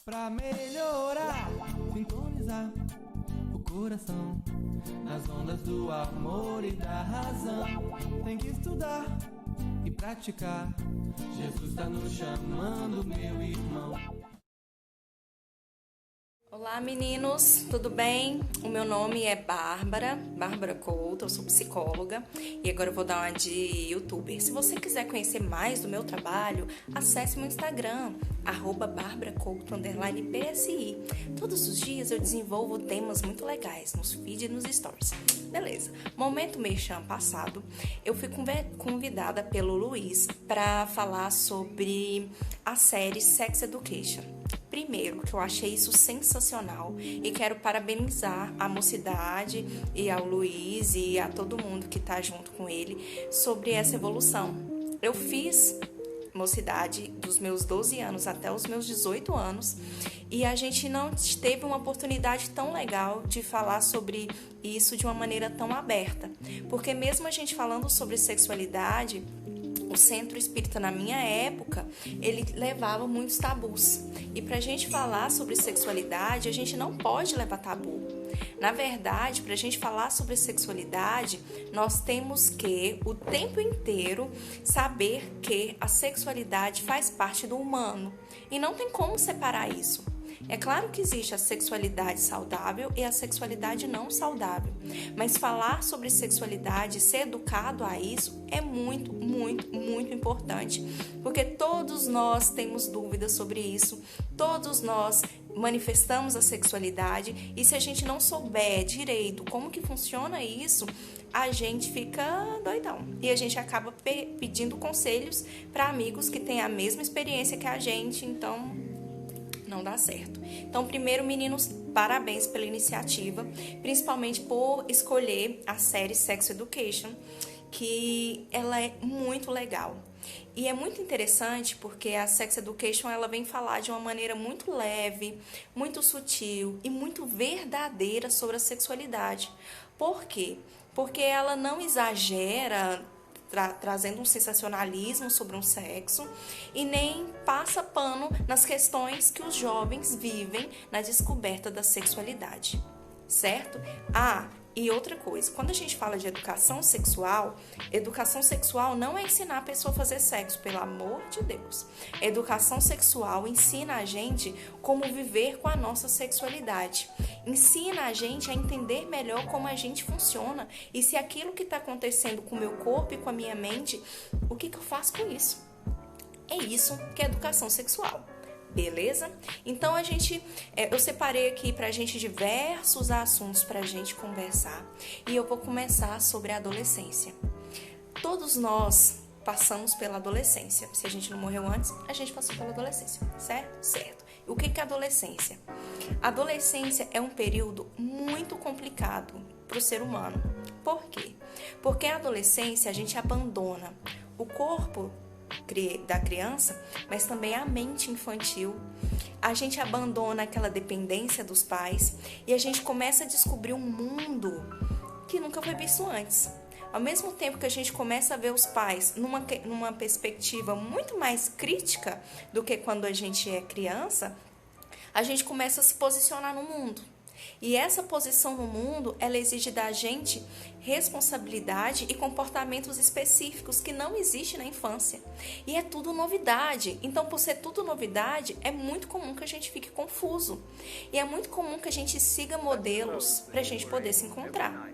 Pra melhorar, sintonizar o coração nas ondas do amor e da razão. Tem que estudar e praticar. Jesus tá nos chamando, meu irmão. Olá meninos, tudo bem? O meu nome é Bárbara Couto, eu sou psicóloga e agora eu vou dar uma de youtuber. Se você quiser conhecer mais do meu trabalho, acesse meu Instagram, @BárbaraCouto_PSI. Todos os dias eu desenvolvo temas muito legais nos feeds e nos stories. Beleza, momento merchan passado, eu fui convidada pelo Luiz para falar sobre a série Sex Education. Primeiro, que eu achei isso sensacional e quero parabenizar a mocidade e ao Luiz e a todo mundo que está junto com ele sobre essa evolução. Eu fiz mocidade dos meus 12 anos até os meus 18 anos e a gente não teve uma oportunidade tão legal de falar sobre isso de uma maneira tão aberta, porque mesmo a gente falando sobre sexualidade, o Centro Espírita, na minha época, ele levava muitos tabus. E para a gente falar sobre sexualidade, a gente não pode levar tabu. Na verdade, para a gente falar sobre sexualidade, nós temos que, o tempo inteiro, saber que a sexualidade faz parte do humano. E não tem como separar isso. É claro que existe a sexualidade saudável e a sexualidade não saudável, mas falar sobre sexualidade, ser educado a isso é muito, muito, muito importante, porque todos nós temos dúvidas sobre isso, todos nós manifestamos a sexualidade e se a gente não souber direito como que funciona isso, a gente fica doidão e a gente acaba pedindo conselhos para amigos que têm a mesma experiência que a gente, então não dá certo. Então, primeiro, meninos, parabéns pela iniciativa, principalmente por escolher a série Sex Education, que ela é muito legal. E é muito interessante porque a Sex Education ela vem falar de uma maneira muito leve, muito sutil e muito verdadeira sobre a sexualidade. Por quê? Porque ela não exagera trazendo um sensacionalismo sobre um sexo e nem passa pano nas questões que os jovens vivem na descoberta da sexualidade, certo? E outra coisa, quando a gente fala de educação sexual não é ensinar a pessoa a fazer sexo, pelo amor de Deus. Educação sexual ensina a gente como viver com a nossa sexualidade. Ensina a gente a entender melhor como a gente funciona e se aquilo que está acontecendo com o meu corpo e com a minha mente, o que eu faço com isso? É isso que é educação sexual. Beleza? Então eu separei aqui pra gente diversos assuntos pra gente conversar e eu vou começar sobre a adolescência. Todos nós passamos pela adolescência. Se a gente não morreu antes, a gente passou pela adolescência, certo? Certo. O que é adolescência? A adolescência é um período muito complicado para o ser humano. Por quê? Porque a adolescência a gente abandona o corpo da criança, mas também a mente infantil. A gente abandona aquela dependência dos pais e a gente começa a descobrir um mundo que nunca foi visto antes. Ao mesmo tempo que a gente começa a ver os pais numa perspectiva muito mais crítica do que quando a gente é criança, a gente começa a se posicionar no mundo. E essa posição no mundo, ela exige da gente responsabilidade e comportamentos específicos que não existem na infância. E é tudo novidade. Então, por ser tudo novidade, é muito comum que a gente fique confuso. E é muito comum que a gente siga modelos para a gente poder se encontrar.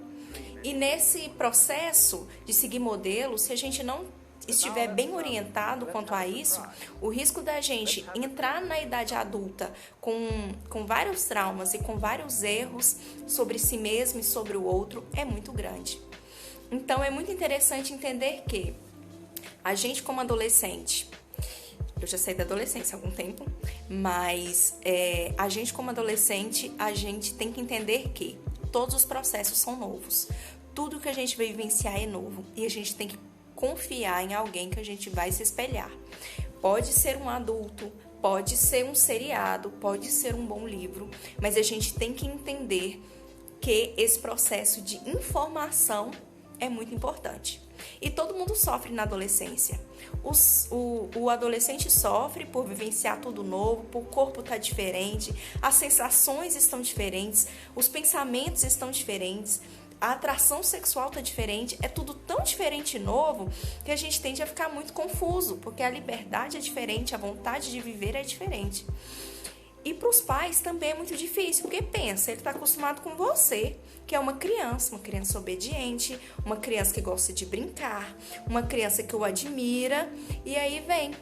E nesse processo de seguir modelos, se a gente não estiver bem orientado quanto a isso, o risco da gente entrar na idade adulta com vários traumas e com vários erros sobre si mesmo e sobre o outro é muito grande. Então, é muito interessante entender que a gente como adolescente, eu já saí da adolescência há algum tempo, mas a gente como adolescente, a gente tem que entender que todos os processos são novos. Tudo que a gente vai vivenciar é novo e a gente tem que confiar em alguém que a gente vai se espelhar. Pode ser um adulto, pode ser um seriado, pode ser um bom livro, mas a gente tem que entender que esse processo de informação é muito importante. E todo mundo sofre na adolescência. O adolescente sofre por vivenciar tudo novo, por o corpo estar diferente, as sensações estão diferentes, os pensamentos estão diferentes, a atração sexual está diferente, é tudo tão diferente e novo que a gente tende a ficar muito confuso, porque a liberdade é diferente, a vontade de viver é diferente. E para os pais também é muito difícil, porque pensa, ele está acostumado com você, que é uma criança obediente, uma criança que gosta de brincar, uma criança que o admira, e aí vem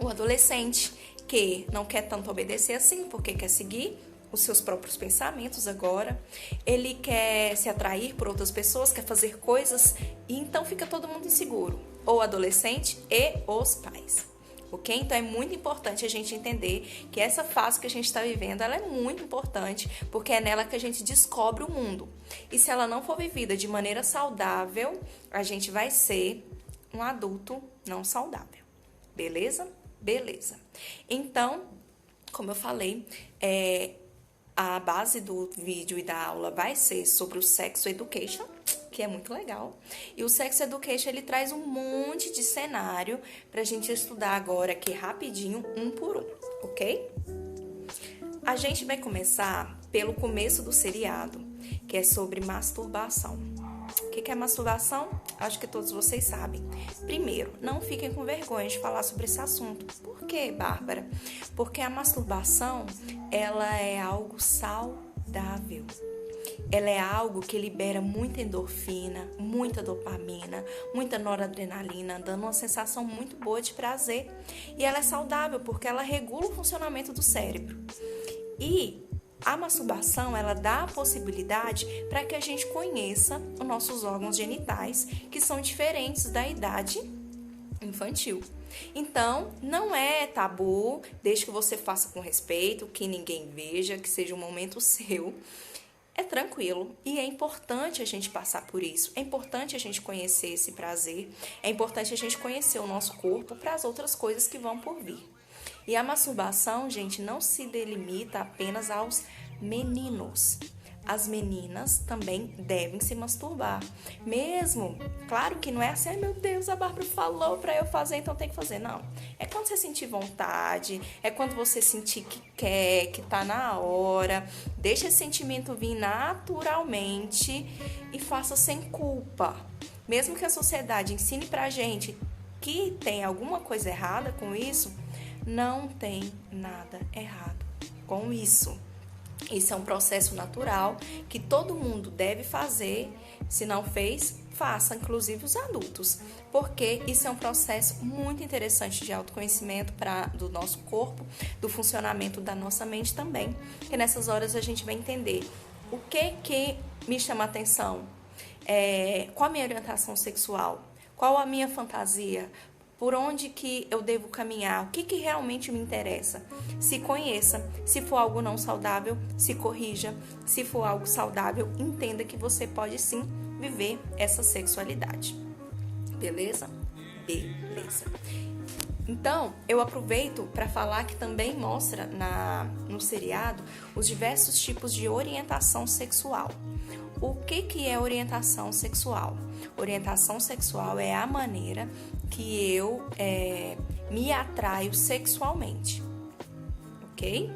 o adolescente que não quer tanto obedecer assim, porque quer seguir os seus próprios pensamentos agora, ele quer se atrair por outras pessoas, quer fazer coisas, e então fica todo mundo inseguro, ou o adolescente e os pais. Ok? Então é muito importante a gente entender que essa fase que a gente está vivendo, ela é muito importante, porque é nela que a gente descobre o mundo. E se ela não for vivida de maneira saudável, a gente vai ser um adulto não saudável. Beleza? Beleza. Então, como eu falei, a base do vídeo e da aula vai ser sobre o Sex Education, que é muito legal. E o Sex Education, ele traz um monte de cenário pra gente estudar agora aqui rapidinho, um por um, ok? A gente vai começar pelo começo do seriado, que é sobre masturbação. O que é masturbação? Acho que todos vocês sabem. Primeiro, não fiquem com vergonha de falar sobre esse assunto. Por quê, Bárbara? Porque a masturbação, ela é algo saudável. Ela é algo que libera muita endorfina, muita dopamina, muita noradrenalina, dando uma sensação muito boa de prazer. E ela é saudável porque ela regula o funcionamento do cérebro. E a masturbação, ela dá a possibilidade para que a gente conheça os nossos órgãos genitais, que são diferentes da idade infantil. Então, não é tabu, desde que você faça com respeito, que ninguém veja, que seja um momento seu. É tranquilo e é importante a gente passar por isso, é importante a gente conhecer esse prazer, é importante a gente conhecer o nosso corpo para as outras coisas que vão por vir. E a masturbação, gente, não se delimita apenas aos meninos. As meninas também devem se masturbar. Mesmo, claro que não é assim, ai meu Deus, a Bárbara falou pra eu fazer, então tem que fazer. Não. É quando você sentir vontade, é quando você sentir que quer, que tá na hora. Deixa esse sentimento vir naturalmente e faça sem culpa. Mesmo que a sociedade ensine pra gente que tem alguma coisa errada com isso, não tem nada errado com isso. Isso é um processo natural que todo mundo deve fazer. Se não fez, faça, inclusive os adultos. Porque isso é um processo muito interessante de autoconhecimento do nosso corpo, do funcionamento da nossa mente também. E nessas horas a gente vai entender o que me chama a atenção, qual a minha orientação sexual, qual a minha fantasia, por onde que eu devo caminhar, o que realmente me interessa. Se conheça, se for algo não saudável, se corrija, se for algo saudável, entenda que você pode sim viver essa sexualidade. Beleza? Beleza. Então, eu aproveito para falar que também mostra no seriado os diversos tipos de orientação sexual. O que é orientação sexual? Orientação sexual é a maneira que eu me atraio sexualmente, ok?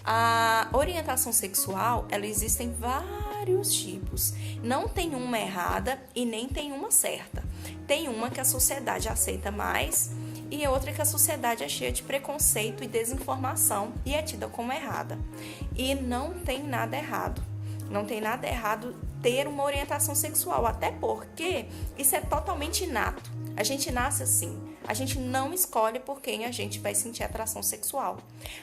A orientação sexual, ela existe em vários tipos. Não tem uma errada e nem tem uma certa. Tem uma que a sociedade aceita mais e outra que a sociedade é cheia de preconceito e desinformação e é tida como errada. E não tem nada errado. Não tem nada errado ter uma orientação sexual, até porque isso é totalmente inato. A gente nasce assim. A gente não escolhe por quem a gente vai sentir atração sexual.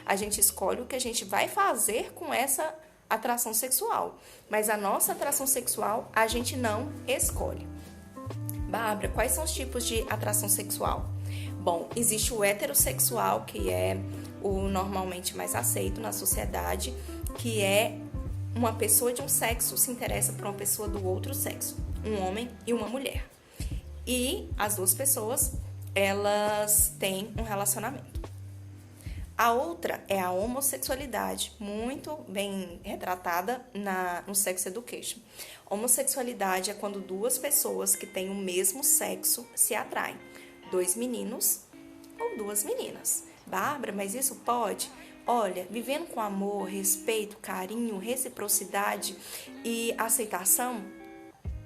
A gente escolhe o que a gente vai fazer com essa atração sexual. Mas a nossa atração sexual a gente não escolhe. Bárbara, quais são os tipos de atração sexual? Bom, existe o heterossexual, que é o normalmente mais aceito na sociedade, que é uma pessoa de um sexo se interessa por uma pessoa do outro sexo, um homem e uma mulher. E as duas pessoas, elas têm um relacionamento. A outra é a homossexualidade, muito bem retratada no Sex Education. Homossexualidade é quando duas pessoas que têm o mesmo sexo se atraem. 2 meninos ou 2 meninas. Bárbara, mas isso pode? Olha, vivendo com amor, respeito, carinho, reciprocidade e aceitação,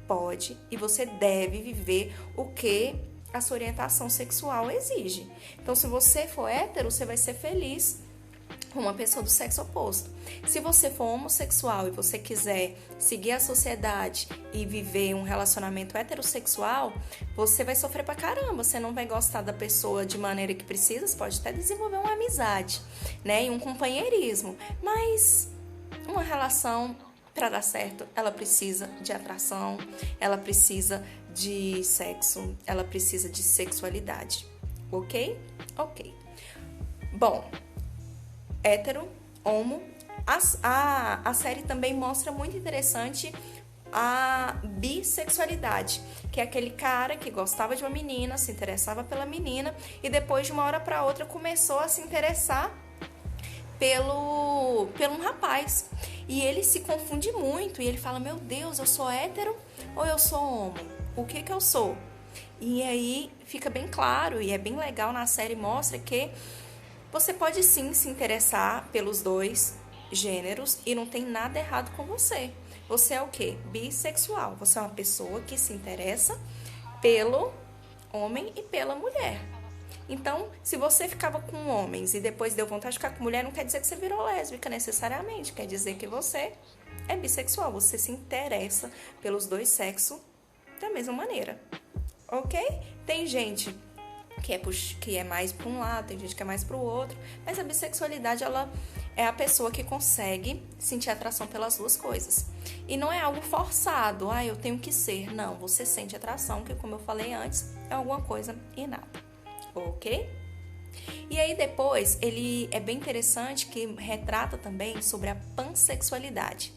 pode e você deve viver o que a sua orientação sexual exige. Então, se você for hétero, você vai ser feliz com uma pessoa do sexo oposto. Se você for homossexual e você quiser seguir a sociedade e viver um relacionamento heterossexual, você vai sofrer pra caramba. Você não vai gostar da pessoa de maneira que precisa, você pode até desenvolver uma amizade, né? E um companheirismo. Mas uma relação, para dar certo, ela precisa de atração, ela precisa de sexo, ela precisa de sexualidade. Ok? Ok. Bom, hétero, homo. A série também mostra muito interessante a bissexualidade, que é aquele cara que gostava de uma menina, se interessava pela menina e depois de uma hora para outra começou a se interessar pelo um rapaz. E ele se confunde muito e ele fala, meu Deus, eu sou hétero ou eu sou homo? O que eu sou? E aí fica bem claro e é bem legal na série, mostra que você pode sim se interessar pelos dois gêneros e não tem nada errado com você. Você é o quê? Bissexual. Você é uma pessoa que se interessa pelo homem e pela mulher. Então, se você ficava com homens e depois deu vontade de ficar com mulher, não quer dizer que você virou lésbica necessariamente. Quer dizer que você é bissexual. Você se interessa pelos dois sexos da mesma maneira. Ok? Tem gente que é mais para um lado, tem gente que é mais para o outro, mas a bissexualidade, ela é a pessoa que consegue sentir atração pelas duas coisas. E não é algo forçado, eu tenho que ser. Não, você sente atração, que como eu falei antes, é alguma coisa inata. Ok? E aí depois, ele é bem interessante que retrata também sobre a pansexualidade.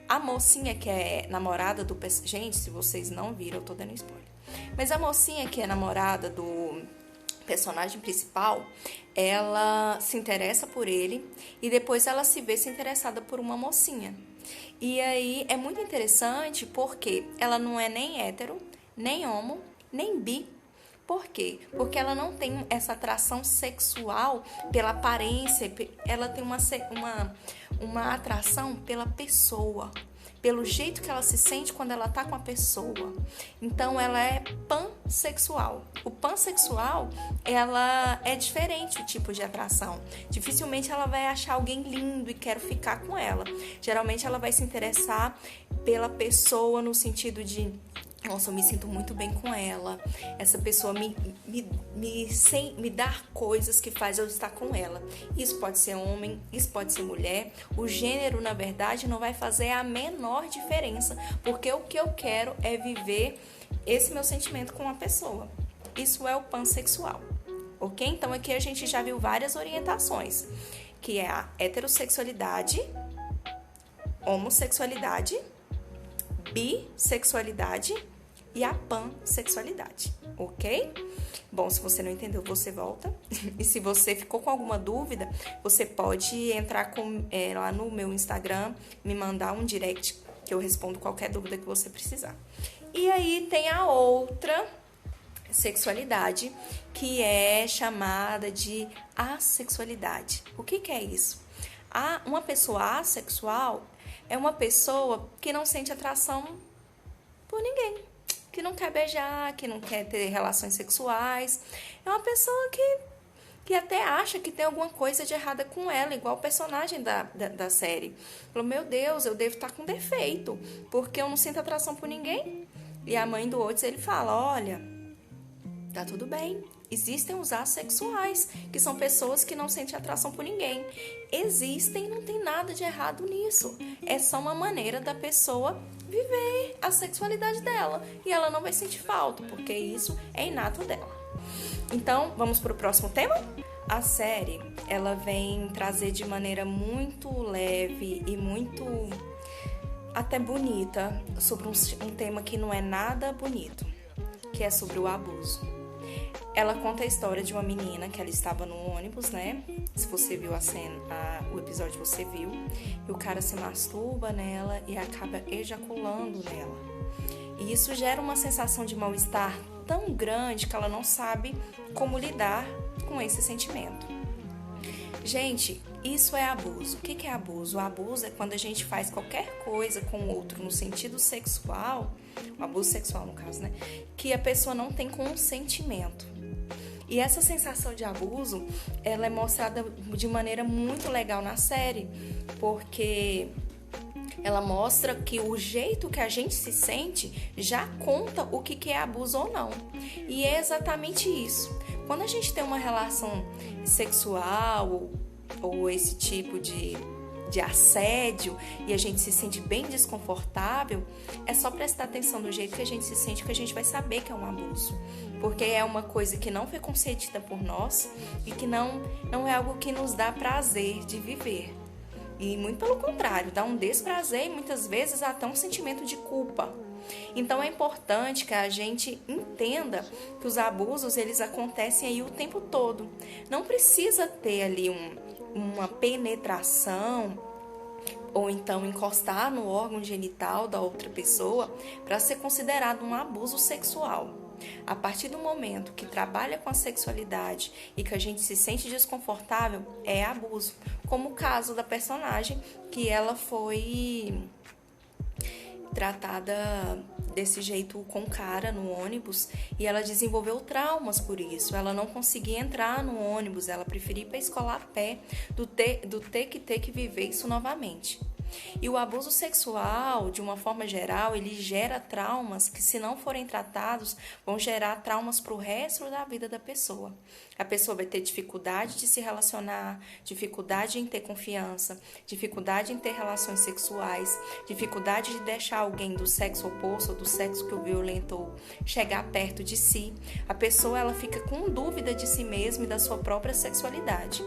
A mocinha que é namorada do... Gente, se vocês não viram, eu tô dando spoiler. Mas a mocinha que é namorada do personagem principal, ela se interessa por ele e depois ela se vê se interessada por uma mocinha. E aí é muito interessante porque ela não é nem hétero, nem homo, nem bi. Por quê? Porque ela não tem essa atração sexual pela aparência, ela tem uma atração pela pessoa, pelo jeito que ela se sente quando ela tá com a pessoa. Então, ela é pansexual. O pansexual, ela é diferente o tipo de atração. Dificilmente ela vai achar alguém lindo e quer ficar com ela. Geralmente, ela vai se interessar pela pessoa no sentido de... Nossa, eu me sinto muito bem com ela. Essa pessoa me dá coisas que faz eu estar com ela. Isso pode ser homem, isso pode ser mulher. O gênero, na verdade, não vai fazer a menor diferença, porque o que eu quero é viver esse meu sentimento com uma pessoa. Isso é o pansexual, ok? Então, aqui a gente já viu várias orientações, que é a heterossexualidade, homossexualidade, bissexualidade e a pansexualidade, ok? Bom, se você não entendeu, você volta. E se você ficou com alguma dúvida, você pode entrar lá no meu Instagram, me mandar um direct, que eu respondo qualquer dúvida que você precisar. E aí tem a outra sexualidade, que é chamada de assexualidade. O que é isso? Uma pessoa assexual é uma pessoa que não sente atração por ninguém, que não quer beijar, que não quer ter relações sexuais. É uma pessoa que até acha que tem alguma coisa de errada com ela, igual o personagem da série. Falou, meu Deus, eu devo estar com defeito, porque eu não sinto atração por ninguém. E a mãe do Otis, ele fala, olha, tá tudo bem. Existem os assexuais, que são pessoas que não sentem atração por ninguém. Existem, não tem nada de errado nisso. É só uma maneira da pessoa viver a sexualidade dela. E ela não vai sentir falta, porque isso é inato dela. Então, vamos para o próximo tema? A série, ela vem trazer de maneira muito leve e muito até bonita sobre um tema que não é nada bonito, que é sobre o abuso. Ela conta a história de uma menina que ela estava no ônibus, né? Se você viu o episódio, você viu. E o cara se masturba nela e acaba ejaculando nela. E isso gera uma sensação de mal-estar tão grande que ela não sabe como lidar com esse sentimento. Gente, isso é abuso. O que é abuso? O abuso é quando a gente faz qualquer coisa com o outro no sentido sexual, o abuso sexual no caso, né? Que a pessoa não tem consentimento. E essa sensação de abuso, ela é mostrada de maneira muito legal na série, porque ela mostra que o jeito que a gente se sente já conta o que é abuso ou não. E é exatamente isso. Quando a gente tem uma relação sexual ou esse tipo de assédio e a gente se sente bem desconfortável, é só prestar atenção no jeito que a gente se sente que a gente vai saber que é um abuso. Porque é uma coisa que não foi concedida por nós e que não é algo que nos dá prazer de viver. E muito pelo contrário, dá um desprazer e muitas vezes até um sentimento de culpa. Então é importante que a gente entenda que os abusos eles acontecem aí o tempo todo. Não precisa ter ali uma penetração ou então encostar no órgão genital da outra pessoa para ser considerado um abuso sexual. A partir do momento que trabalha com a sexualidade e que a gente se sente desconfortável, é abuso. Como o caso da personagem, que ela foi tratada desse jeito com o cara no ônibus e ela desenvolveu traumas por isso. Ela não conseguia entrar no ônibus, ela preferia ir para a escola a pé do ter que viver isso novamente. E o abuso sexual, de uma forma geral, ele gera traumas que, se não forem tratados, vão gerar traumas para o resto da vida da pessoa. A pessoa vai ter dificuldade de se relacionar, dificuldade em ter confiança, dificuldade em ter relações sexuais, dificuldade de deixar alguém do sexo oposto ou do sexo que o violentou chegar perto de si. A pessoa ela fica com dúvida de si mesma e da sua própria sexualidade.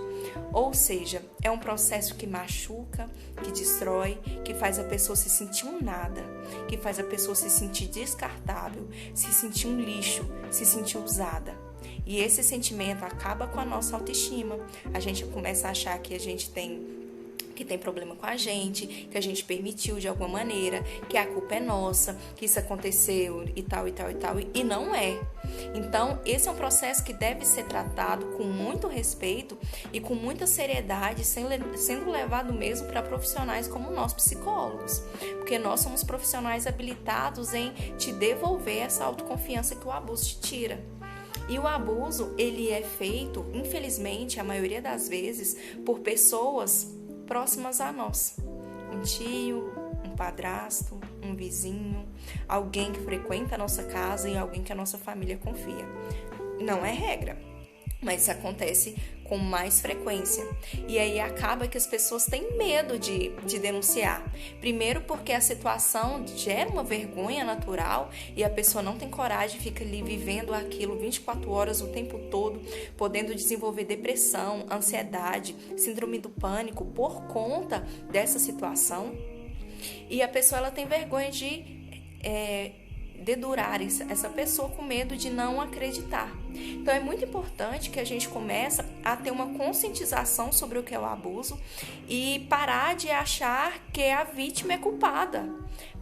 Ou seja, é um processo que machuca, que destrói, que faz a pessoa se sentir um nada, que faz a pessoa se sentir descartável, se sentir um lixo, se sentir usada. E esse sentimento acaba com a nossa autoestima. A gente começa a achar que a gente tem problema com a gente, que a gente permitiu de alguma maneira, que a culpa é nossa, que isso aconteceu e tal, e não é. Então, esse é um processo que deve ser tratado com muito respeito e com muita seriedade, sendo levado mesmo para profissionais como nós, psicólogos, porque nós somos profissionais habilitados em te devolver essa autoconfiança que o abuso te tira. E o abuso, ele é feito, infelizmente, a maioria das vezes, por pessoas próximas a nós. Um tio, um padrasto, um vizinho, alguém que frequenta a nossa casa e alguém que a nossa família confia. Não é regra, mas isso acontece com mais frequência. E aí acaba que as pessoas têm medo de denunciar. Primeiro porque a situação gera uma vergonha natural e a pessoa não tem coragem, fica ali vivendo aquilo 24 horas o tempo todo, podendo desenvolver depressão, ansiedade, síndrome do pânico por conta dessa situação. E a pessoa ela tem vergonha de dedurar essa pessoa com medo de não acreditar. Então é muito importante que a gente comece a ter uma conscientização sobre o que é o abuso e parar de achar que a vítima é culpada,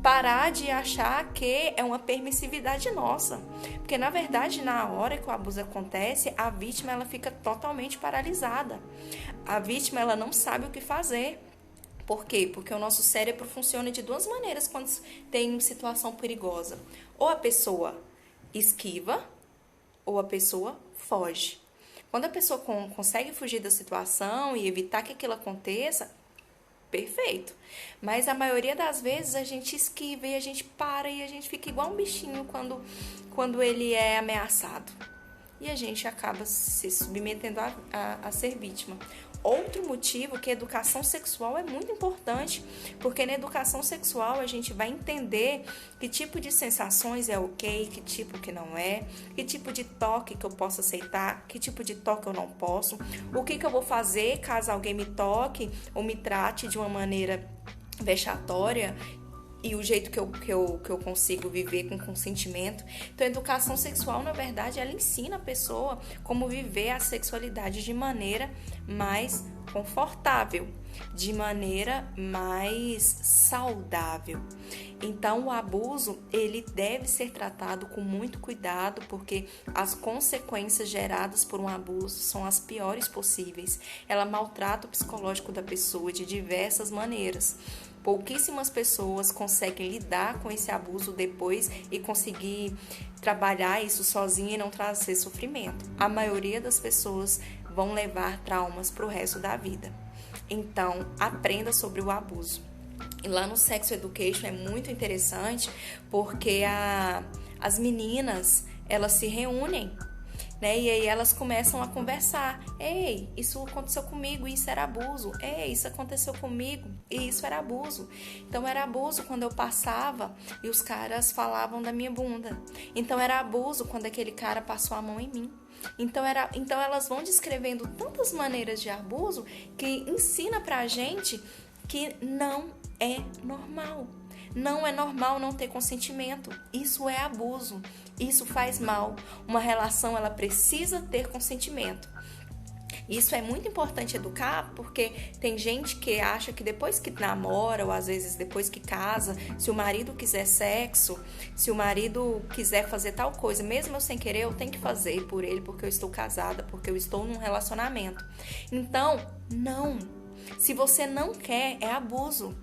parar de achar que é uma permissividade nossa, porque na verdade na hora que o abuso acontece, a vítima ela fica totalmente paralisada, a vítima ela não sabe o que fazer. Por quê? Porque o nosso cérebro funciona de duas maneiras quando tem uma situação perigosa. Ou a pessoa esquiva, ou a pessoa foge. Quando a pessoa consegue fugir da situação e evitar que aquilo aconteça, perfeito. Mas a maioria das vezes a gente esquiva e a gente para e a gente fica igual um bichinho quando ele é ameaçado. E a gente acaba se submetendo a ser vítima. Outro motivo que a educação sexual é muito importante, porque na educação sexual a gente vai entender que tipo de sensações é ok, que tipo que não é, que tipo de toque que eu posso aceitar, que tipo de toque eu não posso, o que eu vou fazer caso alguém me toque ou me trate de uma maneira vexatória e o jeito que eu consigo viver com consentimento. Então, a educação sexual, na verdade, ela ensina a pessoa como viver a sexualidade de maneira mais confortável, de maneira mais saudável. Então, o abuso, ele deve ser tratado com muito cuidado, porque as consequências geradas por um abuso são as piores possíveis. Ela maltrata o psicológico da pessoa de diversas maneiras. Pouquíssimas pessoas conseguem lidar com esse abuso depois e conseguir trabalhar isso sozinha e não trazer sofrimento. A maioria das pessoas vão levar traumas para o resto da vida. Então, aprenda sobre o abuso. E lá no Sex Education é muito interessante porque as meninas, elas se reúnem, né? E aí elas começam a conversar. Ei, isso aconteceu comigo e isso era abuso. Ei, isso aconteceu comigo e isso era abuso. Então era abuso quando eu passava e os caras falavam da minha bunda. Então era abuso quando aquele cara passou a mão em mim. Então elas vão descrevendo tantas maneiras de abuso que ensina pra gente que não é normal. Não é normal não ter consentimento. Isso é abuso. Isso faz mal. Uma relação, ela precisa ter consentimento. Isso é muito importante educar, porque tem gente que acha que depois que namora, ou às vezes depois que casa, se o marido quiser sexo, se o marido quiser fazer tal coisa, mesmo eu sem querer, eu tenho que fazer por ele, porque eu estou casada, porque eu estou num relacionamento. Então, não. Se você não quer, é abuso.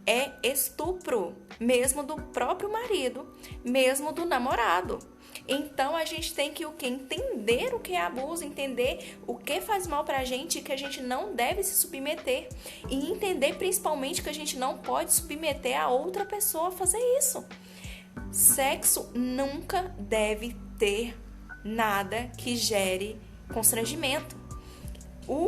É estupro, mesmo do próprio marido, mesmo do namorado. Então, a gente tem que entender o que é abuso, entender o que faz mal pra gente e que a gente não deve se submeter. E entender, principalmente, que a gente não pode submeter a outra pessoa a fazer isso. Sexo nunca deve ter nada que gere constrangimento. O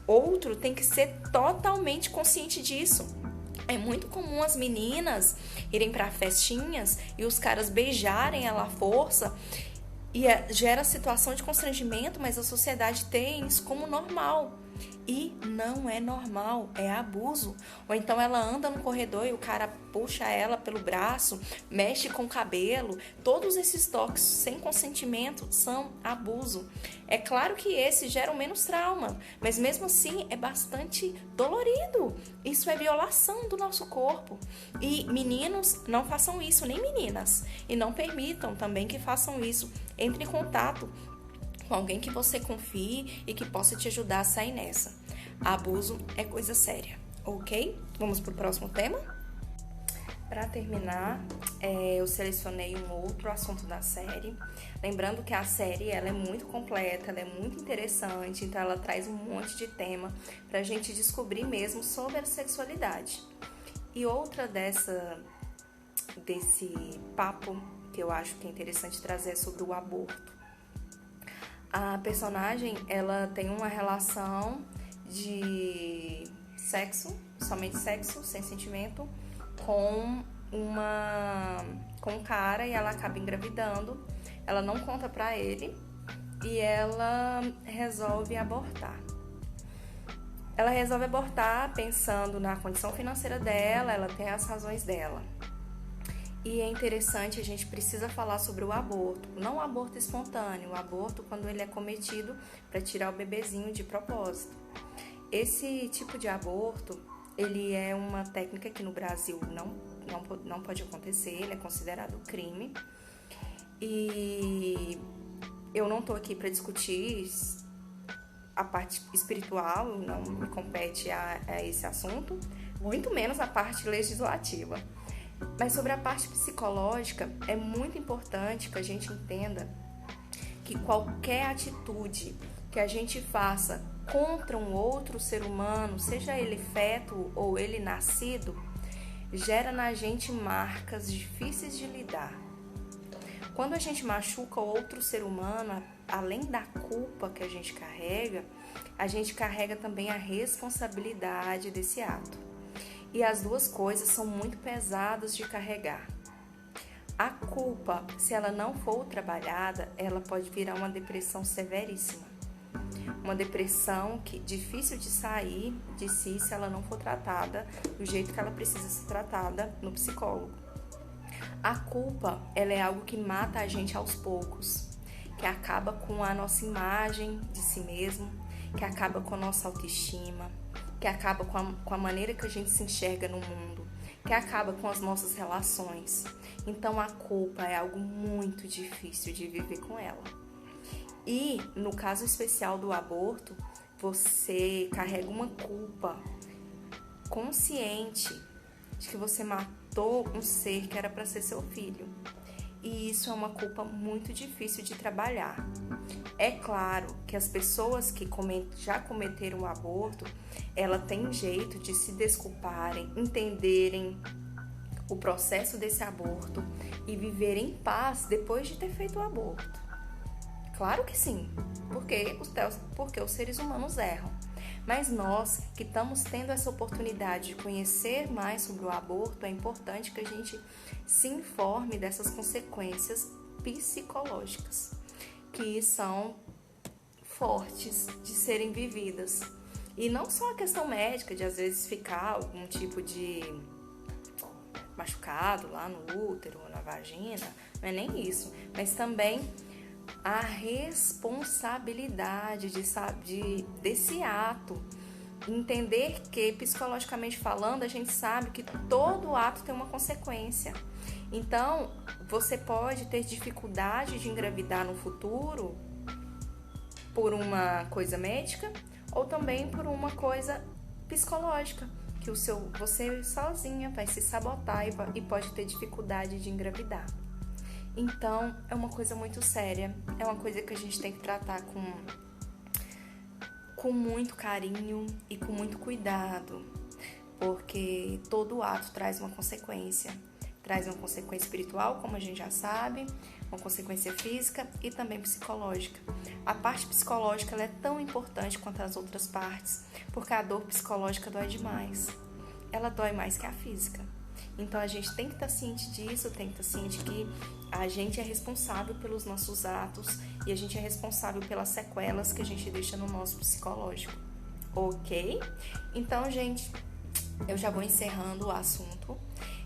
outro tem que ser totalmente consciente disso. É muito comum as meninas irem para festinhas e os caras beijarem ela à força e gera situação de constrangimento, mas a sociedade tem isso como normal. E não é normal, é abuso. Ou então ela anda no corredor e o cara puxa ela pelo braço, mexe com o cabelo. Todos esses toques sem consentimento são abuso. É claro que esses geram menos trauma, mas mesmo assim é bastante dolorido. Isso é violação do nosso corpo. E meninos, não façam isso, nem meninas. E não permitam também que façam isso. Entre em contato com alguém que você confie e que possa te ajudar a sair nessa. Abuso é coisa séria, ok? Vamos pro próximo tema? Para terminar, eu selecionei um outro assunto da série. Lembrando que a série ela é muito completa, ela é muito interessante, então ela traz um monte de tema pra gente descobrir mesmo sobre a sexualidade. E outra desse papo que eu acho que é interessante trazer é sobre o aborto. A personagem, ela tem uma relação de sexo, somente sexo, sem sentimento, com um cara e ela acaba engravidando. Ela não conta pra ele e ela resolve abortar. Ela resolve abortar pensando na condição financeira dela, ela tem as razões dela. E é interessante, a gente precisa falar sobre o aborto, não o aborto espontâneo, o aborto quando ele é cometido para tirar o bebezinho de propósito. Esse tipo de aborto, ele é uma técnica que no Brasil não pode acontecer, ele é considerado crime. E eu não estou aqui para discutir a parte espiritual, não me compete a esse assunto, muito menos a parte legislativa. Mas sobre a parte psicológica, é muito importante que a gente entenda que qualquer atitude que a gente faça contra um outro ser humano, seja ele feto ou ele nascido, gera na gente marcas difíceis de lidar. Quando a gente machuca outro ser humano, além da culpa que a gente carrega também a responsabilidade desse ato. E as duas coisas são muito pesadas de carregar. A culpa, se ela não for trabalhada, ela pode virar uma depressão severíssima. uma depressão difícil de sair de si se ela não for tratada do jeito que ela precisa ser tratada no psicólogo. A culpa, ela é algo que mata a gente aos poucos, que acaba com a nossa imagem de si mesmo, que acaba com a nossa autoestima, que acaba com a maneira que a gente se enxerga no mundo, que acaba com as nossas relações. Então a culpa é algo muito difícil de viver com ela. E no caso especial do aborto, você carrega uma culpa consciente de que você matou um ser que era para ser seu filho. E isso é uma culpa muito difícil de trabalhar. É claro que as pessoas que já cometeram o aborto, ela tem jeito de se desculparem, entenderem o processo desse aborto e viver em paz depois de ter feito o aborto. Claro que sim, porque os seres humanos erram. Mas nós que estamos tendo essa oportunidade de conhecer mais sobre o aborto, é importante que a gente se informe dessas consequências psicológicas, que são fortes de serem vividas. E não só a questão médica, de às vezes ficar algum tipo de machucado lá no útero, na vagina, não é nem isso, mas também a responsabilidade desse ato. Entender que, psicologicamente falando, a gente sabe que todo ato tem uma consequência. Então, você pode ter dificuldade de engravidar no futuro por uma coisa médica ou também por uma coisa psicológica, que você sozinha vai se sabotar e pode ter dificuldade de engravidar. Então, é uma coisa muito séria, é uma coisa que a gente tem que tratar com muito carinho e com muito cuidado, porque todo ato traz uma consequência espiritual, como a gente já sabe, uma consequência física e também psicológica. A parte psicológica ela é tão importante quanto as outras partes, porque a dor psicológica dói demais, ela dói mais que a física. Então a gente tem que estar ciente disso, tem que estar ciente que a gente é responsável pelos nossos atos e a gente é responsável pelas sequelas que a gente deixa no nosso psicológico, ok? Então, gente, eu já vou encerrando o assunto.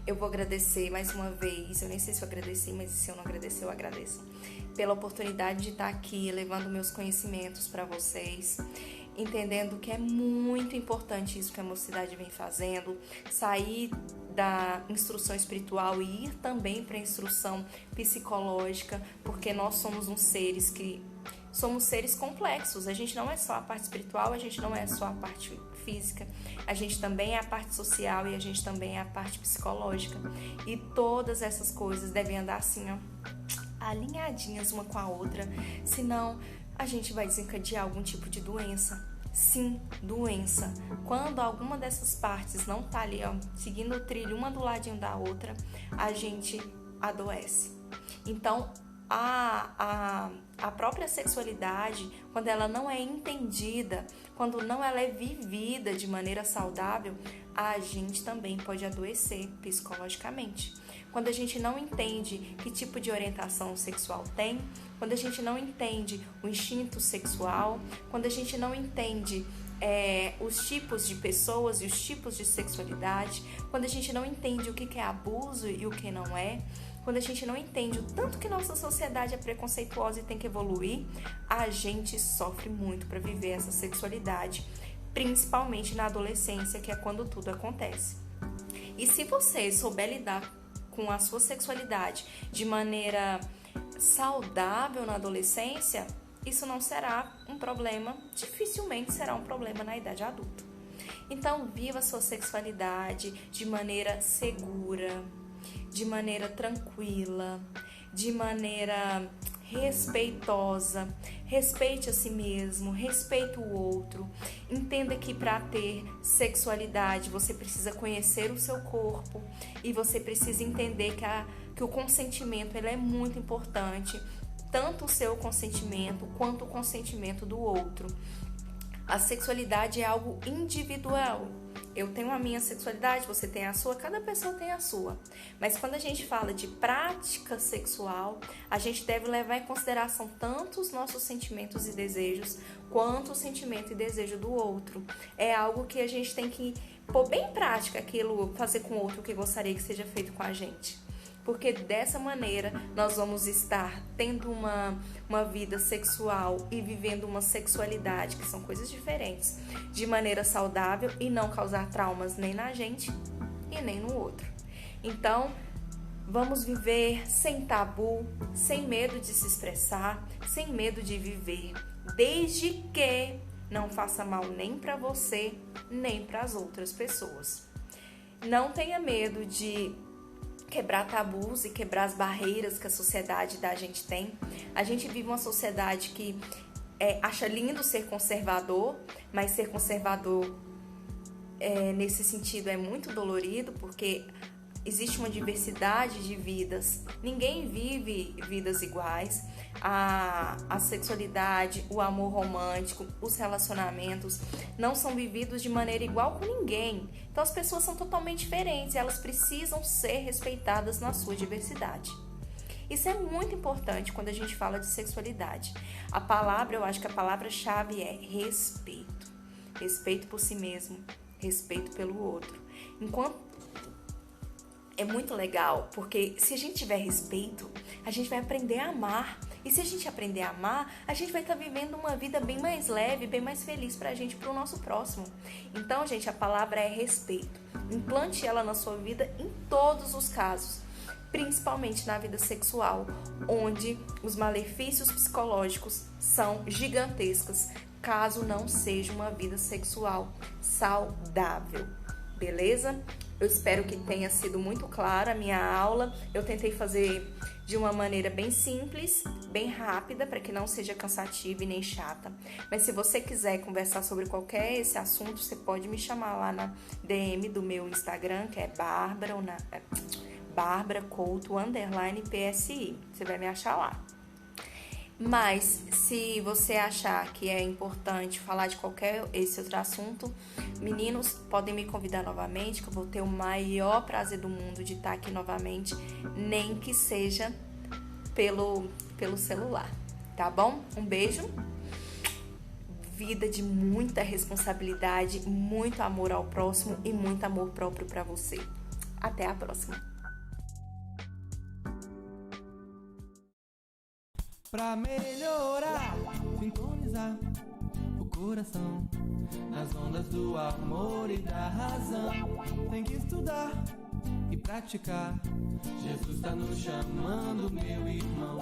Eu vou agradecer mais uma vez, eu nem sei se eu agradeci, mas se eu não agradecer, eu agradeço, pela oportunidade de estar aqui levando meus conhecimentos para vocês, entendendo que é muito importante isso que a Mocidade vem fazendo, sair da instrução espiritual e ir também para a instrução psicológica, porque nós somos somos seres complexos. A gente não é só a parte espiritual, a gente não é só a parte física, a gente também é a parte social e a gente também é a parte psicológica. E todas essas coisas devem andar assim, ó, alinhadinhas uma com a outra, senão a gente vai desencadear algum tipo de doença. Sim, doença. Quando alguma dessas partes não tá ali, ó, seguindo o trilho uma do ladinho da outra, a gente adoece. Então, a própria sexualidade, quando ela não é entendida, quando ela é vivida de maneira saudável, a gente também pode adoecer psicologicamente. Quando a gente não entende que tipo de orientação sexual tem, quando a gente não entende o instinto sexual, quando a gente não entende os tipos de pessoas e os tipos de sexualidade, quando a gente não entende o que é abuso e o que não é, quando a gente não entende o tanto que nossa sociedade é preconceituosa e tem que evoluir, a gente sofre muito para viver essa sexualidade, principalmente na adolescência, que é quando tudo acontece. E se você souber lidar com a sua sexualidade de maneira saudável na adolescência, isso não será um problema, dificilmente será um problema na idade adulta. Então, viva a sua sexualidade de maneira segura, de maneira tranquila, de maneira respeitosa, respeite a si mesmo, respeite o outro, entenda que para ter sexualidade você precisa conhecer o seu corpo e você precisa entender que o consentimento ele é muito importante, tanto o seu consentimento quanto o consentimento do outro. A sexualidade é algo individual, eu tenho a minha sexualidade, você tem a sua, cada pessoa tem a sua. Mas quando a gente fala de prática sexual, a gente deve levar em consideração tanto os nossos sentimentos e desejos, quanto o sentimento e desejo do outro. É algo que a gente tem que pôr bem em prática, aquilo, fazer com o outro que gostaria que seja feito com a gente. Porque dessa maneira nós vamos estar tendo uma vida sexual e vivendo uma sexualidade, que são coisas diferentes, de maneira saudável e não causar traumas nem na gente e nem no outro. Então, vamos viver sem tabu, sem medo de se expressar, sem medo de viver, desde que não faça mal nem para você, nem para as outras pessoas. Não tenha medo de quebrar tabus e quebrar as barreiras que a sociedade da gente tem. A gente vive uma sociedade que acha lindo ser conservador, mas ser conservador nesse sentido é muito dolorido, porque existe uma diversidade de vidas. Ninguém vive vidas iguais. A sexualidade, o amor romântico, os relacionamentos não são vividos de maneira igual com ninguém. Então as pessoas são totalmente diferentes e elas precisam ser respeitadas na sua diversidade. Isso é muito importante quando a gente fala de sexualidade. Eu acho que a palavra-chave é respeito. Respeito por si mesmo, respeito pelo outro. É muito legal, porque se a gente tiver respeito, a gente vai aprender a amar. E se a gente aprender a amar, a gente vai estar vivendo uma vida bem mais leve, bem mais feliz pra gente, pro nosso próximo. Então, gente, a palavra é respeito. Implante ela na sua vida em todos os casos, principalmente na vida sexual, onde os malefícios psicológicos são gigantescos, caso não seja uma vida sexual saudável. Beleza? Eu espero que tenha sido muito clara a minha aula. Eu tentei fazer de uma maneira bem simples, bem rápida, para que não seja cansativa e nem chata. Mas se você quiser conversar sobre qualquer esse assunto, você pode me chamar lá na DM do meu Instagram, que é Bárbara Couto _PSI. Você vai me achar lá. Mas se você achar que é importante falar de qualquer esse outro assunto, meninos, podem me convidar novamente, que eu vou ter o maior prazer do mundo de estar aqui novamente, nem que seja pelo celular, tá bom? Um beijo, vida de muita responsabilidade, muito amor ao próximo e muito amor próprio para você. Até a próxima. Pra melhorar, sintonizar o coração nas ondas do amor e da razão. Tem que estudar e praticar. Jesus tá nos chamando, meu irmão.